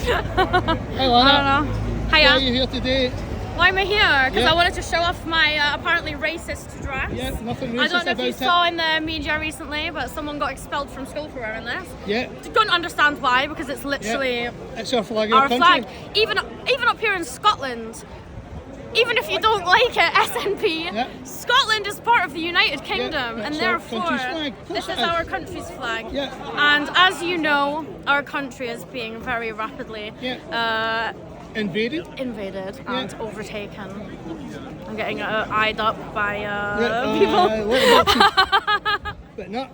Hey, Lana. I don't know. Why Hiya. are you here today? Why am I here? Because Yeah. I wanted to show off my apparently racist dress. Yeah, nothing racist I don't know if you about saw in the media recently, but someone got expelled from school for wearing this. Yeah. Don't understand why, because it's literally It's our flag of our our country. flag. Even up here in Scotland, even if you don't like it, SNP, Yeah. Scotland is part of the United Kingdom, and it's our therefore country's flag. Of course this is it is. our country's flag. Yeah. And as you know, our country is being very rapidly Invaded. invaded Yeah. and overtaken. I'm getting eyed up by little people. bit but no,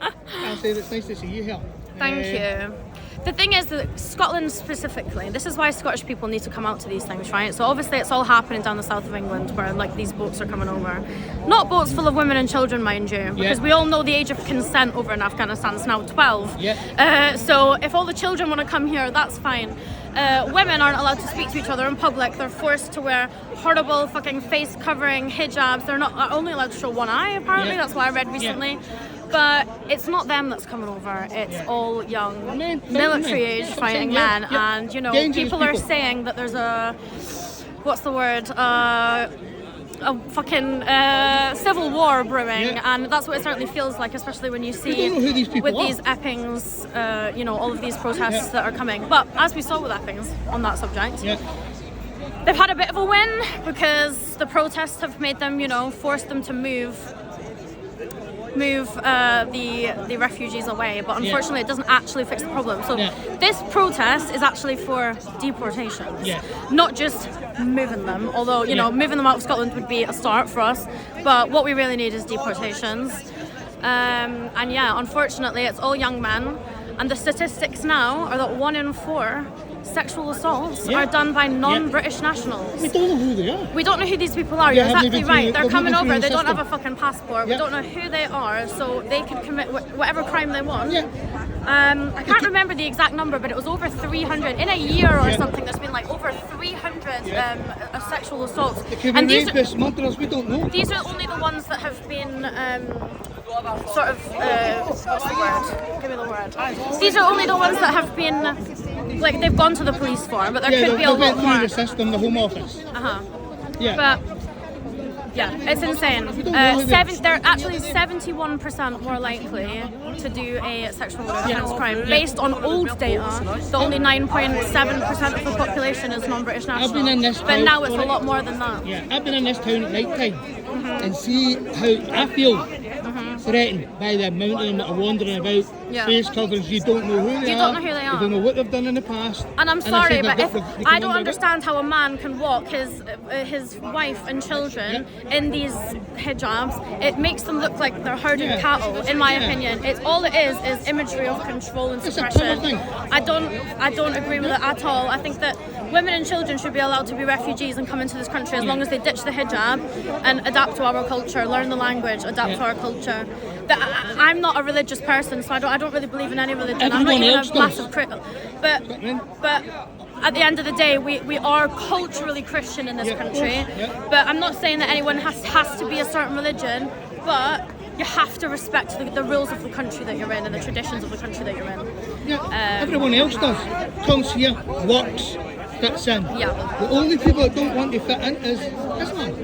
I'll say it's nice to see you here. Thank you. The thing is that Scotland specifically, this is why Scottish people need to come out to these things, right? So obviously it's all happening down the south of England where like these boats are coming over. Not boats full of women and children, mind you, because we all know the age of consent over in Afghanistan is now 12. Yeah. So if all the children want to come here, that's fine. Women aren't allowed to speak to each other in public. They're forced to wear horrible fucking face covering hijabs. They're not only allowed to show one eye, apparently. That's what I read recently. But it's not them that's coming over. It's all young, military-age fighting men. And, you know, people are saying that there's a, what's the word? A fucking civil war brewing, and that's what it certainly feels like, especially when you see with these Eppings, you know, all of these protests that are coming. But as we saw with Eppings on that subject, they've had a bit of a win because the protests have made them, you know, forced them to move the refugees away, but unfortunately it doesn't actually fix the problem. So this protest is actually for deportations, not just moving them, although you know moving them out of Scotland would be a start for us, but what we really need is deportations. And yeah, unfortunately it's all young men, and the statistics now are that 1 in 4 sexual assaults are done by non-British nationals. We don't know who they are. We don't know who these people are. You're exactly right. They're coming over. They don't system. have a fucking passport. We don't know who they are, so they can commit whatever crime they want. I can't remember the exact number, but it was over 300 in a year or something. There's been like over 300 sexual assaults. And these this month, or else we don't know. These are only the ones that have been sort of what's the word? Give me the word. These are only the ones that have been like they've gone to the police for, but there could be a lot more. The system, the Home Office. But yeah, it's insane. They're actually 71% more likely to do a sexual offence crime based on old data. The only 9.7% of the population is non-British national. But now it's a lot more than that. Yeah, I've been in this town at night time and see how I feel threatened by the amount of them that are wandering about, face covers. You don't know who they are. You don't know who they are. You don't know what they've done in the past. And I'm sorry, but I don't understand how a man can walk his wife and children in these hijabs. It makes them look like they're herding cattle, in my opinion. It's all it is imagery of control and suppression. I don't agree with it at all. I think that women and children should be allowed to be refugees and come into this country as long as they ditch the hijab and adapt to our culture, learn the language, adapt to our culture. I'm not a religious person, so I don't really believe in any religion. I'm not even a massive critic. But at the end of the day, we are culturally Christian in this country. But I'm not saying that anyone has to be a certain religion, but you have to respect the rules of the country that you're in and the traditions of the country that you're in. Everyone else does. Comes here, works, fits in. The only people that don't want to fit in is Islam.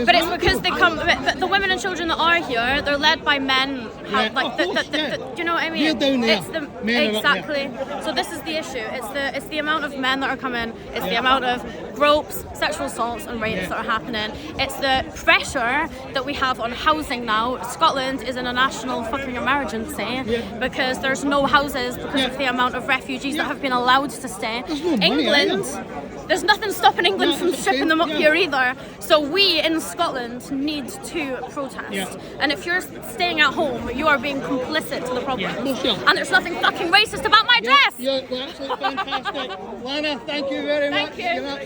But it's because they come. But the women and children that are here, they're led by men. Do you know what I mean? We're down there. It's the Men exactly. So this is the issue. It's the amount of men that are coming. It's the amount of gropes, sexual assaults, and rapes that are happening. It's the pressure that we have on housing now. Scotland is in a national fucking emergency because there's no houses because of the amount of refugees that have been allowed to stay. England. There's nothing stopping England from shipping them up here either. So we in Scotland need to protest. And if you're staying at home, you are being complicit to the problem. And there's nothing fucking racist about my dress. You're absolutely fantastic. Lana, thank you very much. Thank you.